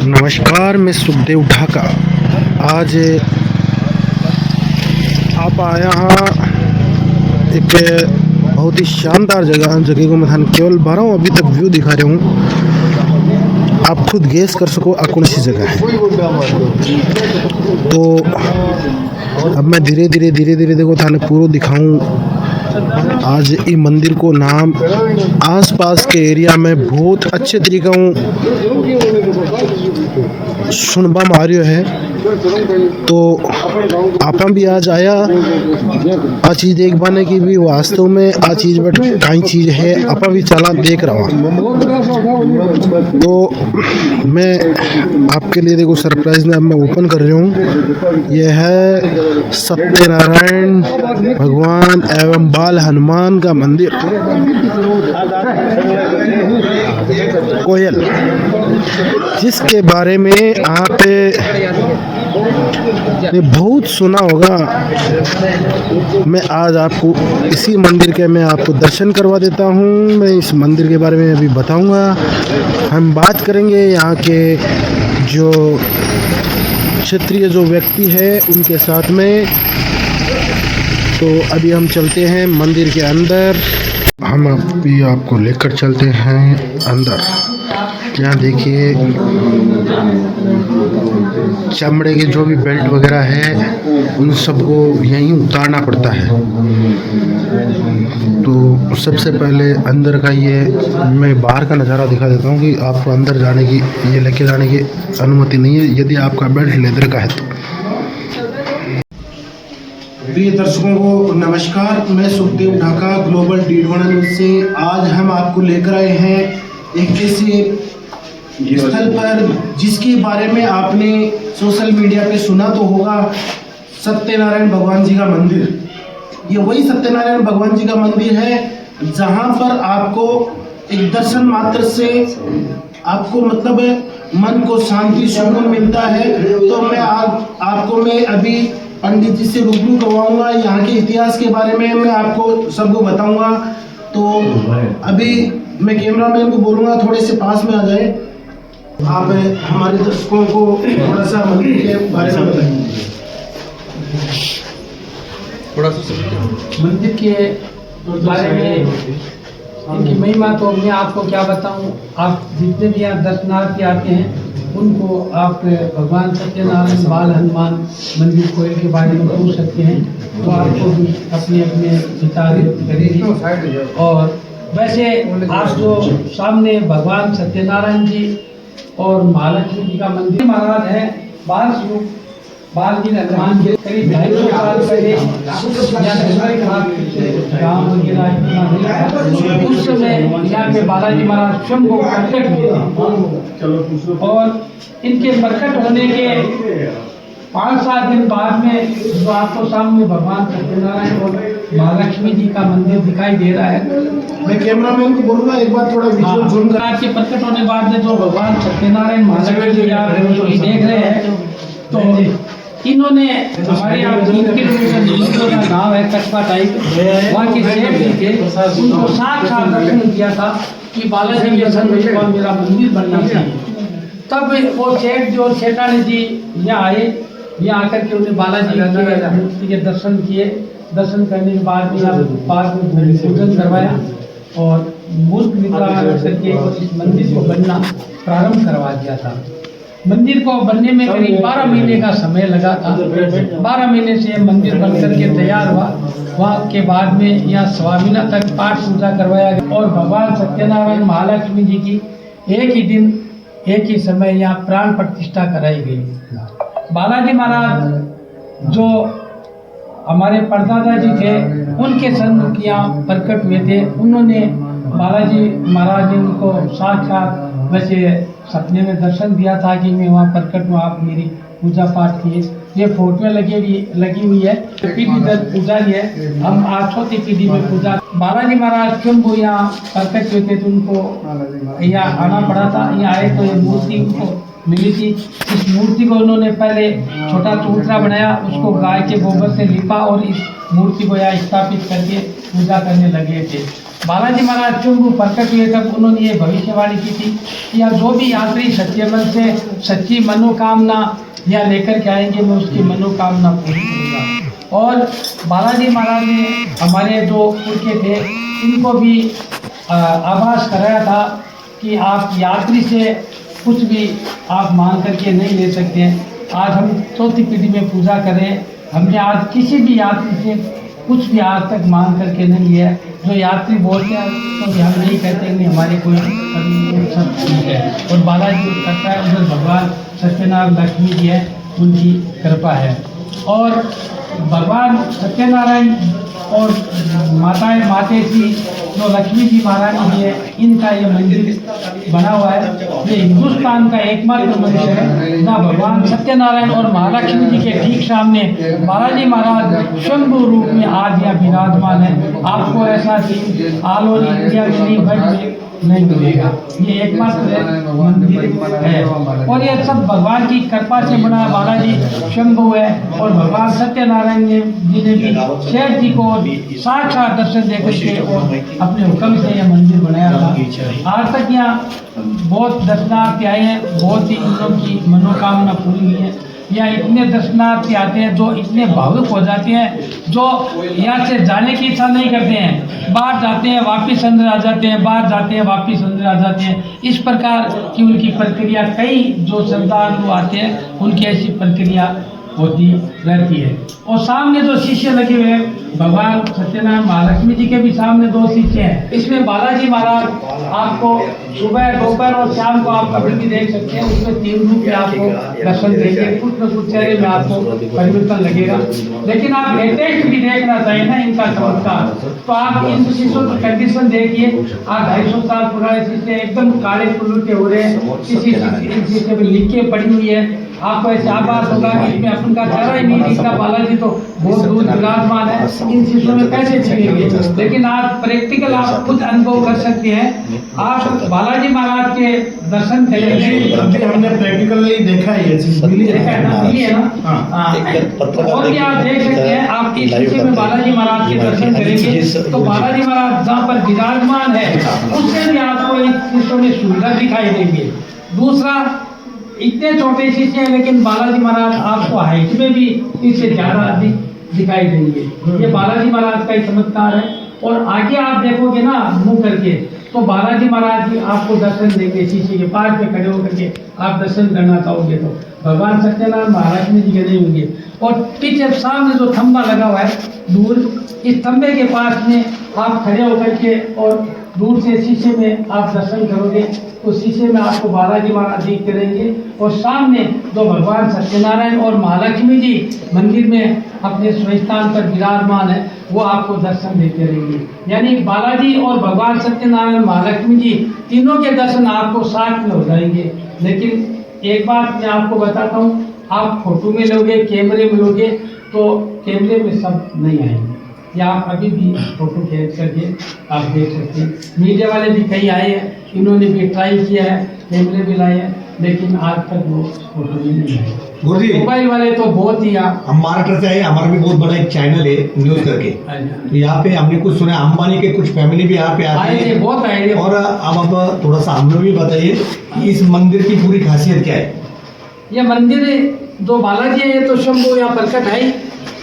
नमस्कार, मैं सुखदेव ढाका। आज आप आया हाँ एक बहुत ही शानदार जगह को मैं केवल 12 हूँ, अभी तक व्यू दिखा रहा हूँ। आप खुद गेस कर सको कौन सी जगह है। तो अब मैं धीरे धीरे देखो थाने पूरा दिखाऊं। आज ये मंदिर को नाम आसपास के एरिया में बहुत अच्छे तरीका सुनबा मारियो है। तो आप भी आज आया आ चीज़ देख पाने की भी वास्तव में आ चीज़ बट कई चीज़ है आप भी चला देख रहा हूँ। तो मैं आपके लिए देखो सरप्राइज में अब मैं ओपन कर रही हूँ। यह है सत्यनारायण भगवान एवं बाल हनुमान का मंदिर कोयल, जिसके बारे में आप ने बहुत सुना होगा। मैं आज आपको इसी मंदिर के मैं आपको दर्शन करवा देता हूँ। मैं इस मंदिर के बारे में अभी बताऊँगा। हम बात करेंगे यहाँ के जो क्षेत्रीय जो व्यक्ति है उनके साथ में। तो अभी हम चलते हैं मंदिर के अंदर। हम अभी आपको लेकर चलते हैं अंदर। यहाँ देखिए चमड़े के जो भी बेल्ट वगैरह है उन सबको यहीं उतारना पड़ता है। तो सबसे पहले अंदर का ये मैं बाहर का नज़ारा दिखा देता हूँ कि आपको अंदर जाने की ये लेके जाने की अनुमति नहीं है यदि आपका बेल्ट लेदर का है तो। प्रिय दर्शकों को नमस्कार, मैं Sukhdev Dhaka global D21 news से। आज हम आपको लेकर आए हैं एक ऐसे स्थल पर जिसके बारे में आपने सोशल मीडिया पे सुना तो होगा, सत्यनारायण भगवान जी का मंदिर। ये वही सत्यनारायण भगवान जी का मंदिर है जहां पर आपको एक दर्शन मात्र से आपको मतलब मन को शांति सुकून मिलता है। तो मैं आपको मैं अभी पंडित जी से रूबरू करवाऊंगा, यहाँ के इतिहास के बारे में मैं आपको सबको बताऊंगा। तो अभी मैं कैमरामैन को बोलूँगा थोड़े से पास में आ जाए। आप हमारे दर्शकों को थोड़ा सा मंदिर के बारे में बताएंगे। थोड़ा सा मंदिर के बारे में इनकी महिमा तो मैं आपको क्या बताऊं। आप जितने भी यहाँ दर्शनार्थी आते हैं उनको आप भगवान सत्यनारायण बाल हनुमान मंदिर कोयल के बारे में पूछ सकते हैं, तो आपको भी अपने अपने विचार करेंगे। और वैसे आज जो सामने भगवान सत्यनारायण जी और महालक्ष्मी जी का मंदिर महाराज है बाल जी हनुमान के करीब 250 साल पहले गाँव वगैरह उस समय यहाँ पे बालाजी महाराज स्वयं को प्रकट हुए थे। और इनके प्रकट होने के 5-7 दिन बाद में जो आपको सामने भगवान सत्यनारायण और महालक्ष्मी जी का मंदिर दिखाई दे रहा है। मैं कैमरामैन को बोलूँगा एक बार थोड़ा विजुअल जूम कर। के प्रकट होने बाद में जो भगवान सत्यनारायण महालक्ष्मी जी आप देख रहे हैं, तो इन्होंने हमारे यहाँ 3 किलोमीटर दूर का गाँव है कस्बा टाइप, वहाँ के सेठ जी थे, उनको 7 साल दर्शन किया था कि बालाजी के संग और मेरा मंदिर बनना चाहिए। तब वो सेठ जो सेठानी जी यहाँ आए, यहाँ आकर के उन्हें बालाजी की मूर्ति के दर्शन किए। दर्शन करने के बाद में पूजन करवाया और मूर्ख निद्रा करके इस मंदिर को बनना प्रारंभ करवा दिया था। मंदिर को बनने में करीब 12 महीने का समय लगा था। 12 महीने से मंदिर बन करके तैयार हुआ। वहाँ के बाद में यहाँ स्वामीना तक पाठ पूजा करवाया गया और भगवान सत्यनारायण महालक्ष्मी जी की एक ही दिन एक ही समय यहाँ प्राण प्रतिष्ठा कराई गई। बालाजी महाराज जो हमारे परदादा जी थे उनके संग यहाँ प्रकट हुए थे। उन्होंने बालाजी महाराज ने उनको साक्षात वैसे सपने में दर्शन दिया था कि मैं वहाँ प्रकट हूँ, आप मेरी पूजा पाठ किए। ये फोटो लगी हुई है, पीढ़ी दर पूजा है। हम आज चौथी पीढ़ी में पूजा। बालाजी महाराज क्यों वो यहाँ प्रकट हुए थे तो उनको यहाँ आना पड़ा था। यहाँ आए तो ये मूर्ति उनको मिली थी। इस मूर्ति को उन्होंने पहले छोटा चबूतरा बनाया, उसको गाय के गोबर से लिपा और इस मूर्ति को यहाँ स्थापित करके पूजा करने लगे थे। बालाजी महाराज चुंबु प्रकट हुए तब उन्होंने ये भविष्यवाणी की थी कि अब जो भी यात्री सच्चे मन से सच्ची मनोकामना या लेकर के आएंगे मैं उसकी मनोकामना पूरी करूँगा। और बालाजी महाराज ने हमारे जो पुरखे थे इनको भी आभास कराया था कि आप यात्री से कुछ भी आप मांग करके नहीं ले सकते हैं। आज हम चौथी पीढ़ी में पूजा करें, हमने आज किसी भी यात्री से कुछ भी आज तक मांग करके नहीं लिया। जो यात्री बोलते हैं तो भी हम नहीं कहते कि हमारे कोई सब ठीक है। और बालाजी करता है उधर भगवान सत्यनारायण लक्ष्मी जी है, उनकी कृपा है। और भगवान सत्यनारायण और माते जी जो लक्ष्मी जी महारानी जी है, इनका ये मंदिर बना हुआ है। ये हिंदुस्तान का एकमात्र मंदिर है जहाँ भगवान सत्यनारायण और महालक्ष्मी जी के ठीक सामने बालाजी महाराज शंभु रूप में आज यहाँ विराजमान है। आपको ऐसा सीन ऑल ओवर इंडिया में नहीं बट नहीं मिलेगा, ये एकमात्र मंदिर है। और ये सब भगवान की कृपा से बना बालाजी शंभु है। और भगवान सत्यनारायण जी ने भी शेठ जी को साक्षात दर्शन देकर के और अपने हुक्म से यह मंदिर बनाया था। आज तक यहाँ बहुत दर्शनार्थी आए हैं, बहुत ही उन लोगों की मनोकामना पूरी हुई है। यहाँ इतने दर्शनार्थी आते हैं जो इतने भावुक हो जाते हैं, जो यहाँ से जाने की इच्छा नहीं करते हैं, बाहर जाते हैं वापिस अंदर आ जाते हैं, बाहर जाते हैं वापिस अंदर आ जाते हैं। इस प्रकार की उनकी प्रक्रिया, कई जो श्रद्धालु आते हैं उनकी ऐसी प्रक्रिया होती रहती है। और सामने जो शीशे लगे हुए हैं भगवान सत्यनारायण महालक्ष्मी जी के भी सामने 2 शीशे हैं। इसमें बालाजी महाराज आपको सुबह दोपहर और शाम को आप कभी भी देख सकते हैं। उसमें 3 रूप में आपको दर्शन देंगे, कुछ न कुछ चेहरे में आपको परिवर्तन लगेगा। लेकिन आप लेटेस्ट भी देखना चाहिए ना इनका चमत्कार, तो आप इन शीशों की कंडीशन देखिए। आप 250 साल पुराने शीशे एकदम काले कुल्लू के हो रहे हैं, किसी शीशे में लिखे पड़ी हुई है। आपको ऐसे आभास होगा कि इसमें अपन का चेहरा ही नहीं दिखता, बालाजी तो बहुत दूर विराजमान है, इन चीजों में कैसे दिखेंगे। लेकिन आज प्रैक्टिकल आप खुद अनुभव कर सकते हैं। आप बालाजी महाराज के दर्शन करेंगे, हमने प्रैक्टिकली देखा है, ये चीज मिली है ना। और भी आप देख सकते हैं, आप इस शीशे में बालाजी महाराज के दर्शन करेंगे तो बालाजी महाराज जहाँ पर विराजमान है उससे भी आपको इस शीशों में सुंदर दिखाई देंगे। दूसरा, इतने छोटे शीशे हैं लेकिन बालाजी महाराज आपको हाइट में भी इससे ज्यादा अधिक दिखाई देंगे। ये बालाजी महाराज का ही चमत्कार है। और आगे आप देखोगे ना मुंह करके तो बालाजी महाराज जी आपको दर्शन देंगे शीशे के पास में खड़े होकर के। आप दर्शन करना चाहोगे तो भगवान सत्यनारायण महालक्ष्मी जी खड़े होंगे। और पीछे सामने जो खंबा लगा हुआ है दूर, इस खंबे के पास में आप खड़े होकर के और दूर से शीशे में आप दर्शन करोगे तो शीशे में आपको बालाजी महाराज दिखते रहेंगे। और सामने जो भगवान सत्यनारायण और महालक्ष्मी जी मंदिर में अपने स्वस्थान पर विराजमान है वो आपको दर्शन देते रहेंगे। यानी बालाजी और भगवान सत्यनारायण महालक्ष्मी जी तीनों के दर्शन आपको साथ में हो जाएंगे। लेकिन एक बात मैं आपको बताता हूँ, आप फोटो में लोगे, कैमरे में लोगे तो कैमरे में सब नहीं आएंगे। या आप अभी भी फोटो खींच करके आप देख सकते हैं। मीडिया वाले भी कई आए हैं, इन्होंने भी ट्राई किया है, कैमरे भी लाए हैं, लेकिन आज तक वो फोटो भी नहीं आए। मोबाइल वाले तो बहुत ही हम महाराष्ट्र से आए, हमारा भी बहुत बड़ा एक चैनल है न्यूज करके। तो यहाँ पे हमने कुछ सुना, अंबानी के कुछ फैमिली भी यहाँ पे आते हैं, बहुत आए। और अब आप थोड़ा सा हम लोग भी बताइए कि इस मंदिर की पूरी खासियत क्या है। ये मंदिर जो बालाजी है ये तो शंभु या प्रकट है,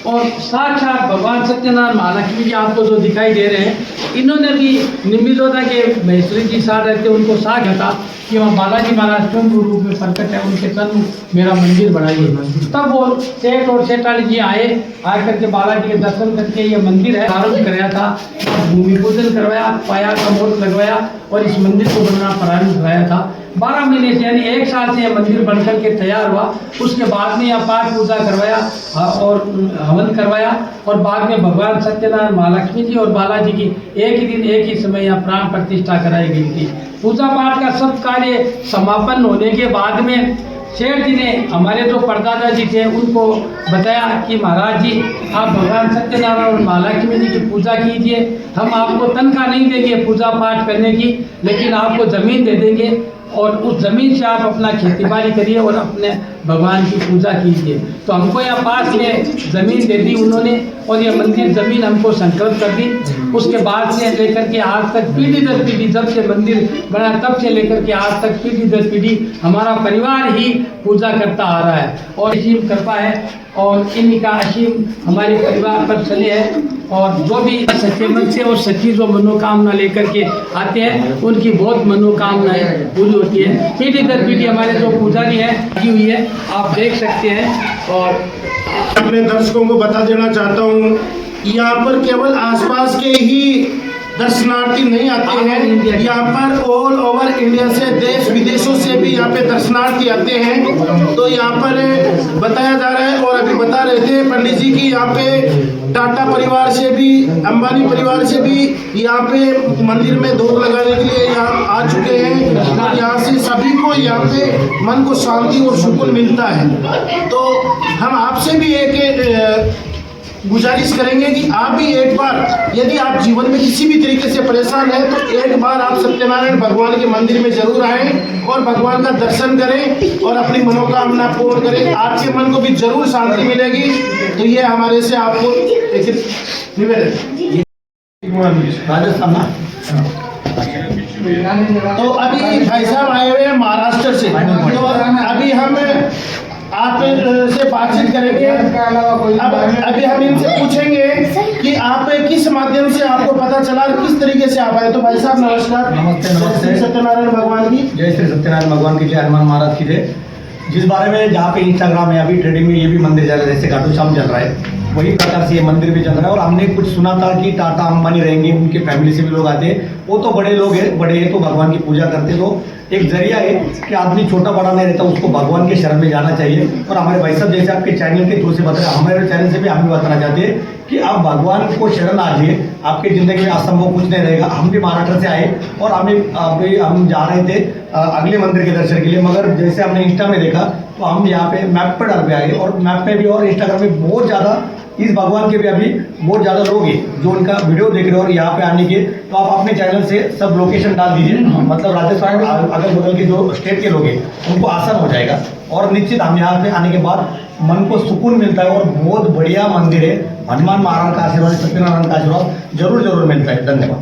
और साक्षात भगवान सत्यनारायण महालक्ष्मी जी आपको जो दिखाई दे रहे हैं, इन्होंने भी निम्बिदोदा के महेश्वरी जी साथ रहते उनको साथ था कि वहाँ बालाजी महाराज शंभु रूप में प्रकट है, उनके सन्मुख मेरा मंदिर बनाइए। तब वो सेठ और सेठानी जी आए, आकर के बालाजी के दर्शन करके ये मंदिर है आरम्भ कराया था, भूमि पूजन करवाया, पाया का मुहूर्त लगवाया और इस मंदिर को बनना प्रारंभ कराया था। 12 महीने से यानी 1 साल से यह मंदिर बनकर के तैयार हुआ। उसके बाद में यह पाठ पूजा करवाया और हवन करवाया, और बाद में भगवान सत्यनारायण महालक्ष्मी जी और बालाजी की एक ही दिन एक ही समय यहाँ प्राण प्रतिष्ठा कराई गई थी। पूजा पाठ का सब कार्य समापन होने के बाद में शेठ जी ने, हमारे जो परदादा जी थे, उनको बताया कि महाराज जी आप भगवान सत्यनारायण और महालक्ष्मी जी की पूजा कीजिए, हम आपको तनख्वाह नहीं देंगे पूजा पाठ करने की, लेकिन आपको ज़मीन दे देंगे, और उस ज़मीन से आप अपना खेती बाड़ी करिए और अपने भगवान की पूजा कीजिए। तो हमको यहाँ पास में ज़मीन दे दी उन्होंने और ये मंदिर ज़मीन हमको संकल्प कर दी। उसके बाद से लेकर के आज तक पीढ़ी दर पीढ़ी, जब से मंदिर बना तब से लेकर के आज तक पीढ़ी दर पीढ़ी हमारा परिवार ही पूजा करता आ रहा है और असीम कृपा है और इन्हीं का असीम हमारे परिवार पर चले है। और जो भी सच्चे मन से और सच्ची जो मनोकामना लेकर के आते हैं उनकी बहुत मनोकामनाएं पूरी होती है। पीढ़ी दर पीढ़ी हमारे जो पुजारी है लगी हुई है, आप देख सकते हैं। और अपने दर्शकों को बता देना चाहता हूँ, यहाँ पर केवल आसपास के ही दर्शनार्थी नहीं आते हैं, यहाँ पर ऑल ओवर इंडिया से, देश विदेशों से भी यहाँ पे दर्शनार्थी आते हैं। तो यहाँ पर बताया जा रहा है और अभी बता रहे थे पंडित जी की यहाँ पे टाटा परिवार से भी, अंबानी परिवार से भी यहाँ पे मंदिर में धूप लगाने के लिए यहाँ आ चुके हैं और यहाँ से सभी को यहाँ पे मन को शांति और सुकून मिलता है। तो हम आपसे भी एक गुजारिश करेंगे कि आप भी एक बार, यदि आप जीवन में किसी भी तरीके से परेशान हैं तो एक बार आप सत्यनारायण भगवान के मंदिर में जरूर आएं और भगवान का दर्शन करें और अपनी मनोकामना पूर्ण करें। आपके मन को भी जरूर शांति मिलेगी। तो ये हमारे से आपको एक निवेदन। राजस्थान ना तो अभी भाई साहब आए हुए हैं महाराष्ट्र से, तो अभी हम आप से बातचीत करेंगे। अब अभी हम इनसे पूछेंगे कि आप किस माध्यम से आपको पता चला, किस तरीके से आप आए। तो भाई साहब नमस्कार। नमस्ते। नमस्ते। सत्यनारायण भगवान की जय श्री सत्यनारायण भगवान की जय, हनुमान महाराज की जय। जिस बारे में जहाँ पे इंस्टाग्राम है अभी ट्रेडिंग में ये भी मंदिर चल रहा है, जैसे खाटू श्याम चल रहा है वही प्रकार से ये मंदिर भी चल रहा है। और हमने कुछ सुना था कि टाटा अंबानी रहेंगे, उनके फैमिली से भी लोग आते हैं। वो तो बड़े लोग हैं, बड़े हैं तो भगवान की पूजा करते, तो एक जरिया है कि आदमी छोटा बड़ा नहीं रहता, उसको भगवान के शरण में जाना चाहिए। और हमारे भाई साहब जैसे आपके चैनल के थ्रू से बताया, हमारे चैनल से भी हम भी बताना चाहते हैं कि आप भगवान को शरण आजिए, आपकी ज़िंदगी में असंभव कुछ नहीं रहेगा। हम भी महाराष्ट्र से आए और हम जा रहे थे अगले मंदिर के दर्शन के लिए, मगर जैसे हमने इंस्टा में देखा तो हम यहाँ पे मैप पर डाल पे आए और मैप में भी और इंस्टाग्राम में बहुत ज़्यादा इस भगवान के भी अभी बहुत ज़्यादा लोग हैं जो उनका वीडियो देख रहे हैं और यहाँ पे आने के। तो आप अपने चैनल से सब लोकेशन डाल दीजिए, मतलब राजस्थान अगल बगल के जो स्टेट के लोग हैं उनको आसान हो जाएगा। और निश्चित हम यहाँ पे आने के बाद मन को सुकून मिलता है और बहुत बढ़िया मंदिर है। हनुमान महाराज का आशीर्वाद, सत्यनारायण का आशीर्वाद जरूर जरूर मिलता है। धन्यवाद।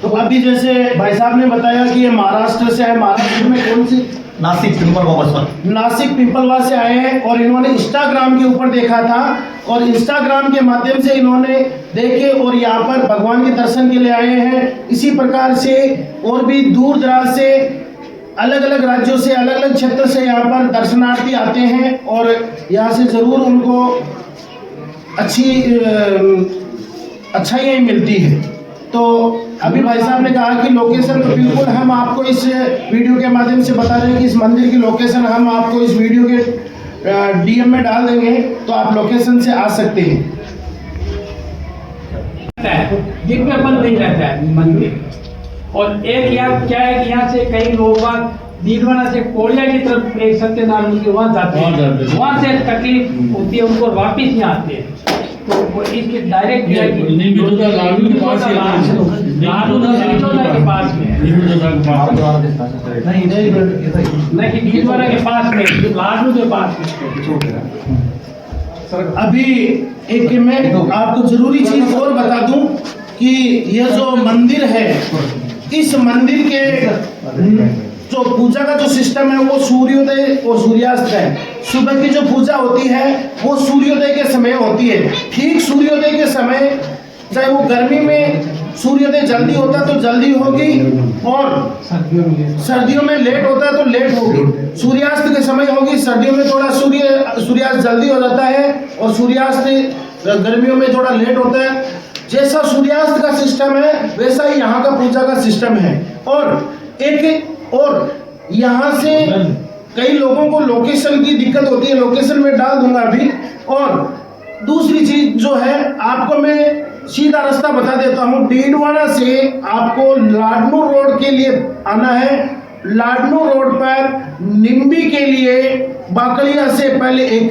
तो अभी जैसे भाई साहब ने बताया कि ये महाराष्ट्र से है, महाराष्ट्र में कौन सी? नासिक पिंपलवार। नासिक पिंपलवार से आए हैं और इन्होंने इंस्टाग्राम के ऊपर देखा था और इंस्टाग्राम के माध्यम से इन्होंने देखे और यहाँ पर भगवान के दर्शन के लिए आए हैं। इसी प्रकार से और भी दूर दराज से, अलग अलग राज्यों से, अलग अलग क्षेत्र से यहाँ पर दर्शनार्थी आते हैं और यहाँ से जरूर उनको अच्छाई मिलती है। तो अभी भाई साहब ने कहा कि लोकेशन तो बिल्कुल हम आपको इस वीडियो के माध्यम से बता रहे हैं कि इस मंदिर की लोकेशन हम आपको इस वीडियो के डीएम में डाल देंगे, तो आप लोकेशन से आ सकते हैं। दिन में बंद नहीं रहता है मंदिर। और एक यहाँ क्या है कि यहाँ से कई लोग दीदवाना से कोड़िया की तरफ एक सत्यनारायण के वहाँ जाते हैं, वहाँ से तकलीफ होती है उनको, वापिस नहीं आते हैं। तो वो इसके डायरेक्ट लाडू के पास के पास में नहीं कि दीदवाना के पास में, लाडू के पास में। अभी एक मैं आपको जरूरी चीज और बता दूं कि ये जो मंदिर है, इस मंदिर के जो पूजा का जो सिस्टम है वो सूर्योदय और सूर्यास्त है। सुबह की जो पूजा होती है वो सूर्योदय के समय होती है। ठीक सूर्योदय के समय, चाहे वो गर्मी में सूर्योदय जल्दी होता है तो जल्दी होगी और सर्दियों में लेट होता है तो लेट होगी। सूर्यास्त के समय होगी, सर्दियों में थोड़ा सूर्यास्त जल्दी हो जाता है और सूर्यास्त गर्मियों में थोड़ा लेट होता है। जैसा सूर्यास्त का सिस्टम है वैसा ही यहाँ का पूजा का सिस्टम है। और यहाँ से कई लोगों को लोकेशन की दिक्कत होती है, लोकेशन में डाल दूंगा अभी। और दूसरी चीज जो है, आपको मैं सीधा रास्ता बता देता हूँ। डीडवाना से आपको लाडनू रोड के लिए आना है। लाडनू रोड पर निम्बी के लिए बाकलिया से पहले एक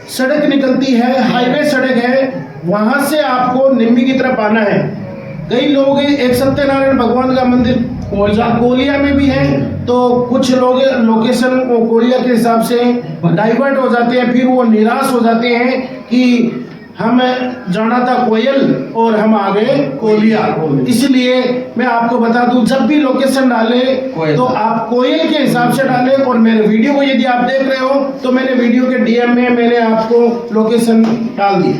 सड़क निकलती है, हाईवे सड़क है, वहां से आपको निम्बी की तरफ आना है। कई लोग एक सत्यनारायण भगवान का मंदिर कोलिया में भी है, तो कुछ लोग लोकेशन कोलिया के हिसाब से डाइवर्ट हो जाते हैं, फिर वो निराश हो जाते हैं कि हम जाना था कोयल और हम आ गए कोलिया। इसलिए मैं आपको बता दूं, जब भी लोकेशन डाले तो आप कोयल के हिसाब से डालें। और मेरे वीडियो को यदि आप देख रहे हो तो मैंने वीडियो के DM में मैंने आपको लोकेशन डाल दी।